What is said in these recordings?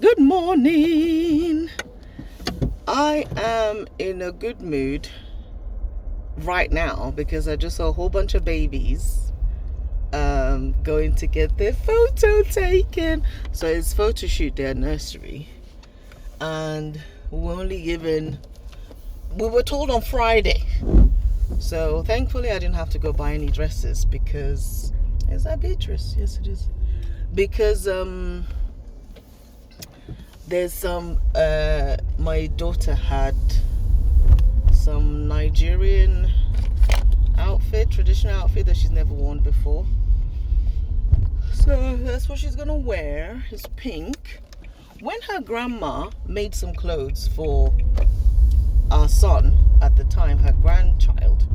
Good morning. I am in a good mood right now because I just saw a whole bunch of babies going to get their photo taken. So it's photo shoot their nursery, and we were told on Friday. So thankfully I didn't have to go buy any dresses because is that Beatrice? Yes, it is. Because there's some my daughter had some Nigerian traditional outfit that she's never worn before. So that's what she's gonna wear. It's pink. When her grandma made some clothes for our son at the time, her grandchild,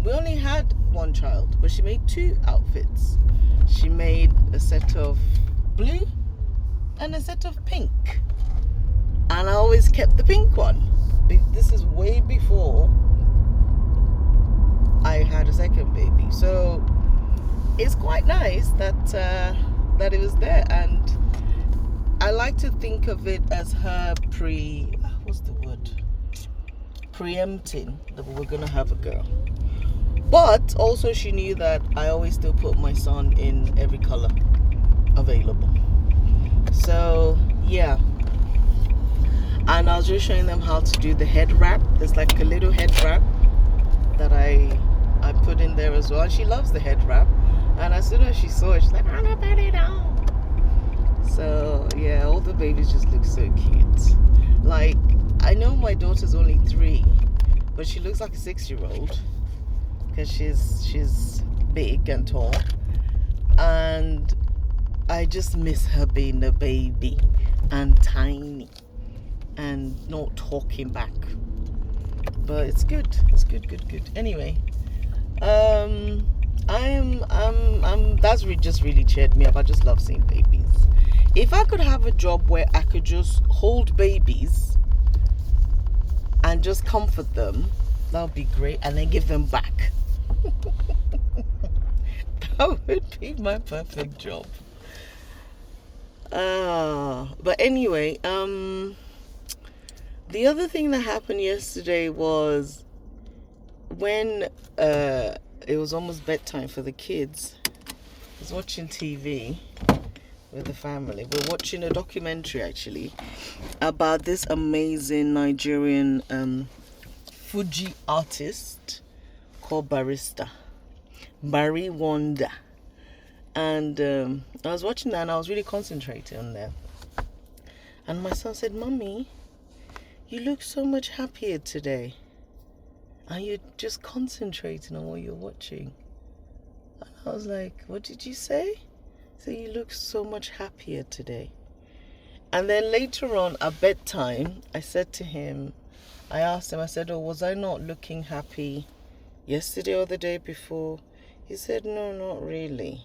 we only had one child, but she made two outfits. She made a set of blue and a set of pink. And I always kept the pink one. This is way before I had a second baby. So it's quite nice that it was there. And I like to think of it as her preempting that we were going to have a girl. But also she knew that I always still put my son in every color available. So yeah. And I was just showing them how to do the head wrap. There's like a little head wrap that I put in there as well. And she loves the head wrap. And as soon as she saw it, she's like, I'm gonna put it on. So yeah, all the babies just look so cute. Like, I know my daughter's only 3, but she looks like a 6-year-old because she's big and tall. And I just miss her being a baby and tiny and not talking back. But it's good. It's good. Anyway, that's just really cheered me up. I just love seeing babies. If I could have a job where I could just hold babies and just comfort them, that would be great, and then give them back. That would be my perfect job. But anyway, the other thing that happened yesterday was when it was almost bedtime for the kids. I was watching TV with the family. We're watching a documentary actually about this amazing Nigerian Fuji artist called Barry Wonder. And I was watching that and I was really concentrating on that. And my son said, Mummy, you look so much happier today. And you're just concentrating on what you're watching. And I was like, what did you say? So you look so much happier today. And then later on at bedtime, I said to him, I asked him, I said, oh, was I not looking happy yesterday or the day before? He said, no, not really.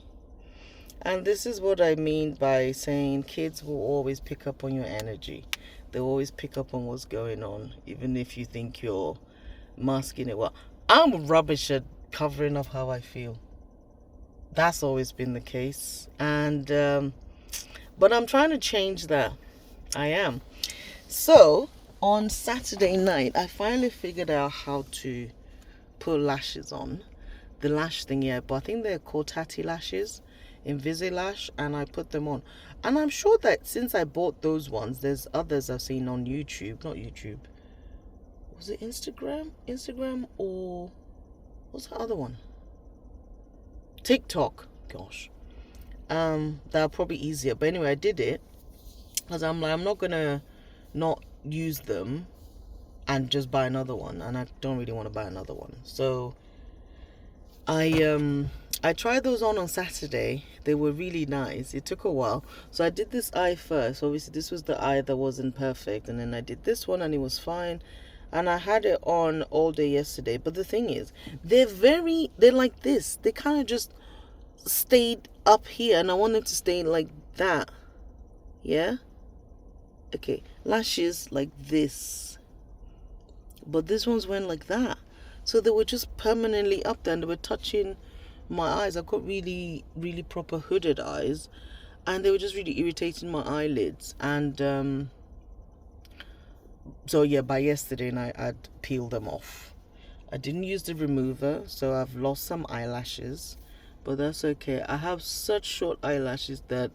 And this is what I mean by saying kids will always pick up on your energy. They'll always pick up on what's going on, even if you think you're masking it well. I'm rubbish at covering up how I feel. That's always been the case. And but I'm trying to change that. I am. So on Saturday night, I finally figured out how to put lashes on. The lash thing, yeah, but I think they're called Tati lashes, Invisalign, and I put them on. And I'm sure that since I bought those ones, there's others I've seen on YouTube. Not YouTube. Was it Instagram? Instagram or what's the other one? TikTok. Gosh. That are probably easier. But anyway, I did it because I'm like, I'm not gonna not use them and just buy another one, and I don't really want to buy another one. So I tried those on Saturday. They were really nice. It took a while. So I did this eye first. Obviously, this was the eye that wasn't perfect. And then I did this one and it was fine. And I had it on all day yesterday. But the thing is, they're like this. They kind of just stayed up here. And I want them to stay like that. Yeah? Okay. Lashes like this. But this one's went like that. So they were just permanently up there and they were touching my eyes. I've got really, really proper hooded eyes. and they were just really irritating my eyelids. And so yeah, by yesterday night I'd peeled them off. I didn't use the remover, so I've lost some eyelashes, but that's okay. I have such short eyelashes that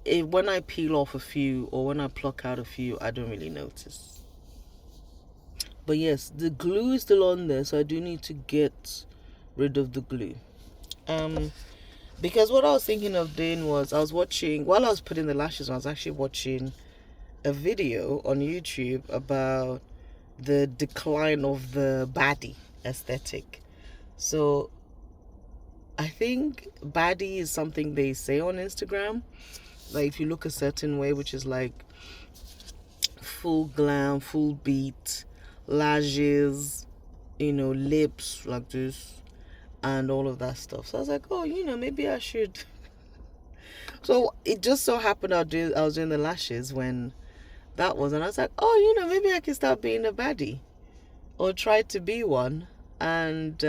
when I peel off a few or when I pluck out a few, I don't really notice. But yes, the glue is still on there, so I do need to get rid of the glue. Because what I was thinking of doing was, I was watching, while I was putting the lashes on, I was actually watching a video on YouTube about the decline of the baddie aesthetic. So I think baddie is something they say on Instagram. Like if you look a certain way, which is like full glam, full beat, lashes, lips like this, and all of that stuff. So I was like, oh, maybe I should. So it just so happened I was doing the lashes when that was, and I was like, oh, maybe I can start being a baddie or try to be one. And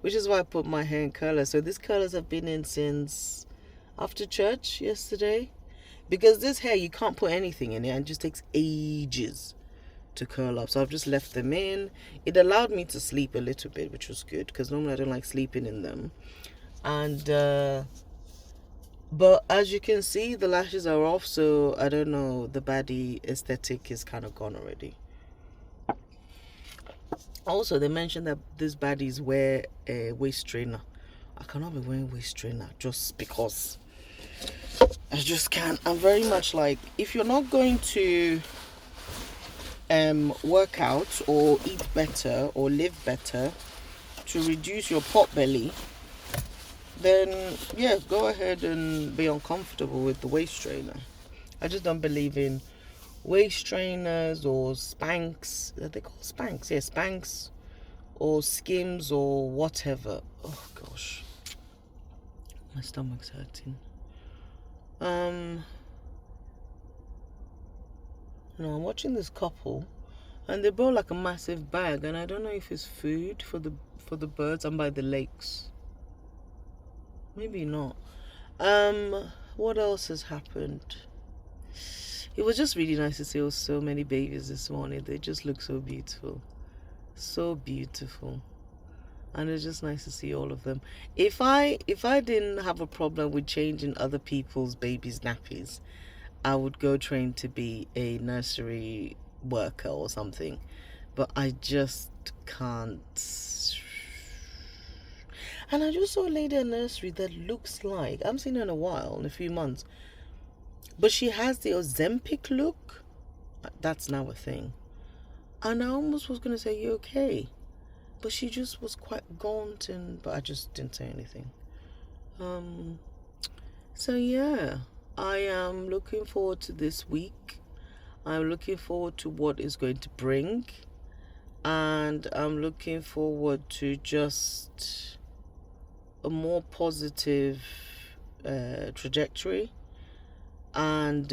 which is why I put my hair in curlers. So these curlers have been in since after church yesterday, because this hair you can't put anything in it and it just takes ages to curl up. So I've just left them in. It allowed me to sleep a little bit, which was good, because normally I don't like sleeping in them. And but as you can see, the lashes are off, so I don't know, the baddie aesthetic is kind of gone already. Also, they mentioned that these baddies wear a waist trainer. I cannot be wearing waist trainer just because I just can't. I'm very much like, if you're not going to work out or eat better or live better to reduce your pot belly, then yeah, go ahead and be uncomfortable with the waist trainer. I just don't believe in waist trainers or Spanx. Are they called Spanx? Yeah, Spanx or Skims or whatever. Oh gosh, my stomach's hurting. No, I'm watching this couple, and they brought like a massive bag, and I don't know if it's food for the birds. I'm by the lakes. Maybe not. What else has happened? It was just really nice to see so many babies this morning. They just look so beautiful. So beautiful. And it's just nice to see all of them. If I didn't have a problem with changing other people's babies' nappies, I would go train to be a nursery worker or something. But I just can't. And I just saw a lady in a nursery that looks like, I haven't seen her in a while, in a few months, but she has the Ozempic look. That's now a thing. And I almost was going to say, you okay? But she just was quite gaunt, but I just didn't say anything. So yeah, I am looking forward to this week. I'm looking forward to what it's going to bring. And I'm looking forward to just a more positive trajectory. And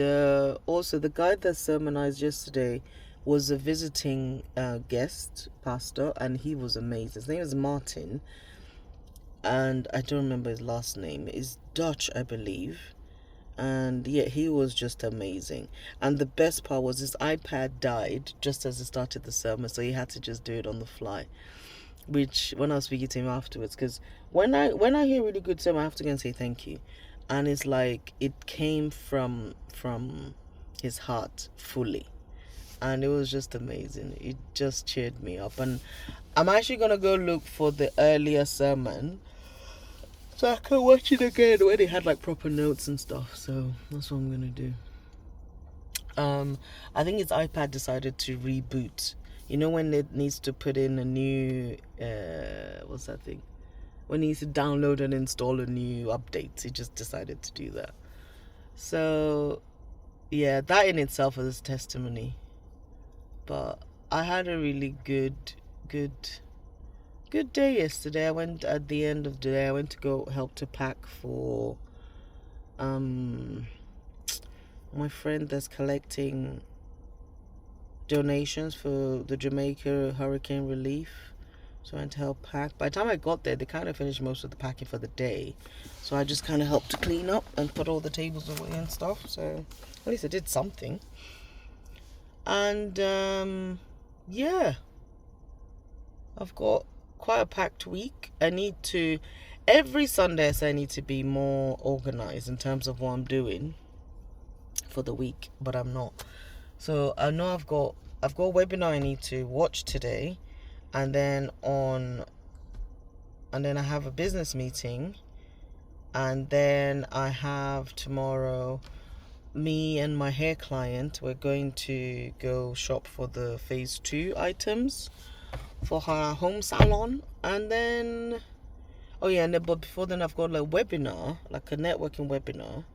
also, the guy that sermonized yesterday was a visiting guest pastor, and he was amazing. His name is Martin, and I don't remember his last name. It's Dutch, I believe. And yeah, he was just amazing. And the best part was his iPad died just as he started the sermon, so he had to just do it on the fly. Which, when I was speaking to him afterwards, because when I hear really good sermon, I have to go and say thank you. And it's like it came from his heart fully, and it was just amazing. It just cheered me up. And I'm actually gonna go look for the earlier sermon so I can watch it again where they had like proper notes and stuff. So that's what I'm gonna do. I think his iPad decided to reboot. You know, when it needs to put in a new what's that thing? When he needs to download and install a new update, he just decided to do that. So yeah, that in itself is testimony. But I had a really good day yesterday. I went at the end of the day. I went to go help to pack for my friend that's collecting donations for the Jamaica hurricane relief. So I went to help pack. By the time I got there, they kind of finished most of the packing for the day. So I just kind of helped to clean up and put all the tables away and stuff. So at least I did something. And yeah, I've got quite a packed week. Every Sunday I need to be more organized in terms of what I'm doing for the week, but I'm not. So I know I've got a webinar I need to watch today, and then I have a business meeting, and then I have tomorrow me and my hair client, we're going to go shop for the phase 2 items for her home salon. And then but before then I've got a webinar, like a networking webinar,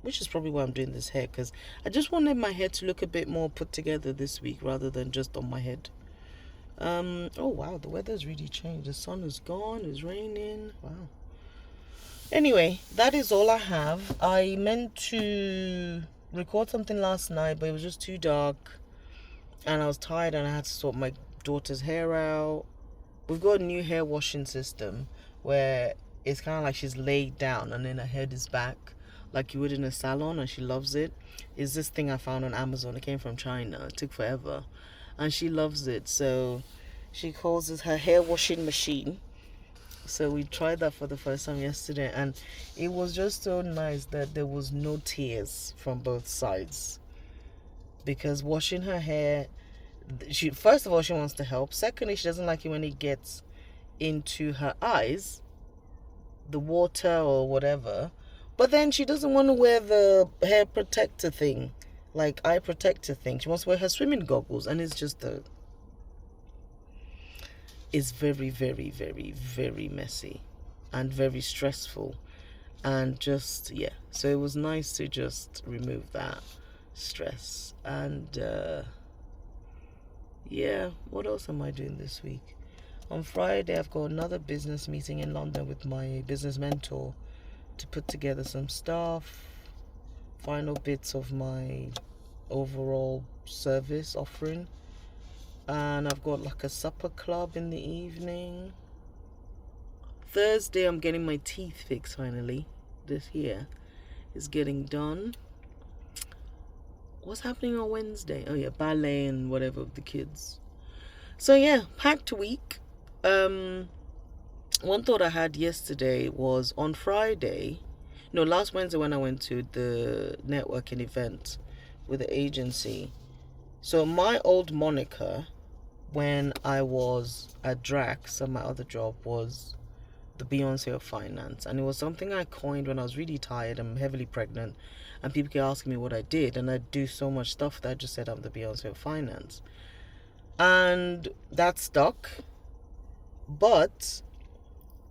which is probably why I'm doing this hair, because I just wanted my hair to look a bit more put together this week rather than just on my head. Oh wow, the weather's really changed. The sun is gone, it's raining. Wow. Anyway, that is all I have. I meant to record something last night, but it was just too dark and I was tired and I had to sort my daughter's hair out. We've got a new hair washing system where it's kind of like she's laid down and then her head is back like you would in a salon, and she loves it. It's this thing I found on Amazon. It came from China. It took forever and she loves it. So she calls it her hair washing machine. So we tried that for the first time yesterday, and it was just so nice that there was no tears from both sides. Because washing her hair, first of all, she wants to help. Secondly, she doesn't like it when it gets into her eyes, the water or whatever. But then she doesn't want to wear the hair protector thing, like eye protector thing. She wants to wear her swimming goggles, and it's very, very, very, very messy and very stressful, and just, yeah. So it was nice to just remove that stress. And yeah, what else am I doing this week? On Friday I've got another business meeting in London with my business mentor to put together some stuff, final bits of my overall service offering. And I've got like a supper club in the evening. Thursday I'm getting my teeth fixed finally. This here is getting done. What's happening on Wednesday? Oh yeah, ballet and whatever with the kids. So yeah, packed week. One thought I had yesterday was on Friday. No, last Wednesday when I went to the networking event with the agency. So my old moniker when I was at Drax and my other job was the Beyonce of finance, and it was something I coined when I was really tired and heavily pregnant, and people kept asking me what I did, and I do so much stuff that I just said I'm the Beyonce of finance, and that stuck. But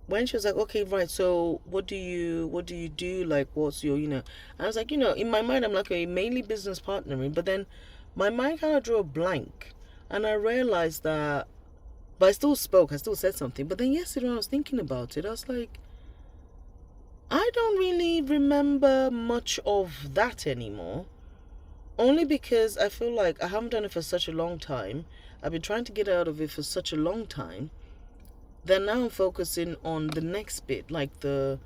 when she was like, okay, right, so what do you do, like what's your, and I was like, in my mind I'm like, okay, mainly business partnering, but then my mind kind of drew a blank. And I realized that, but I still said something. But then yesterday when I was thinking about it, I was like, I don't really remember much of that anymore. Only because I feel like I haven't done it for such a long time. I've been trying to get out of it for such a long time. Then now I'm focusing on the next bit, like the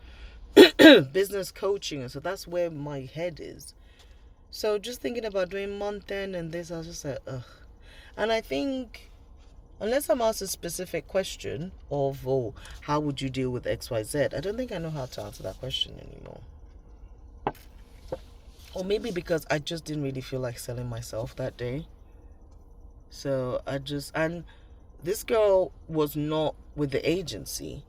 business coaching. And so that's where my head is. So just thinking about doing month end and this, I was just like, ugh. And I think, unless I'm asked a specific question of, how would you deal with XYZ, I don't think I know how to answer that question anymore. Or maybe because I just didn't really feel like selling myself that day. So and this girl was not with the agency.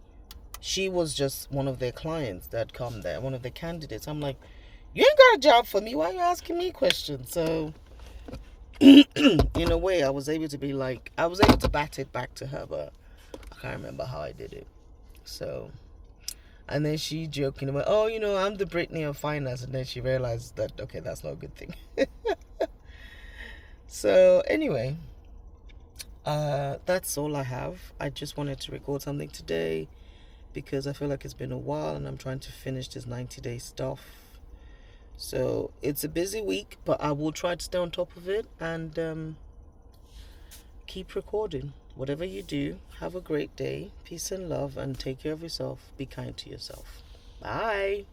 She was just one of their clients that come there, one of the candidates. I'm like, you ain't got a job for me. Why are you asking me questions? So in a way, I was able to bat it back to her, but I can't remember how I did it. So, and then she joking about, I'm the Britney of finance, and then she realized that, okay, that's not a good thing. So anyway, that's all I have. I just wanted to record something today because I feel like it's been a while and I'm trying to finish this 90-day stuff. So it's a busy week, but I will try to stay on top of it and keep recording. Whatever you do, have a great day. Peace and love, and take care of yourself. Be kind to yourself. Bye.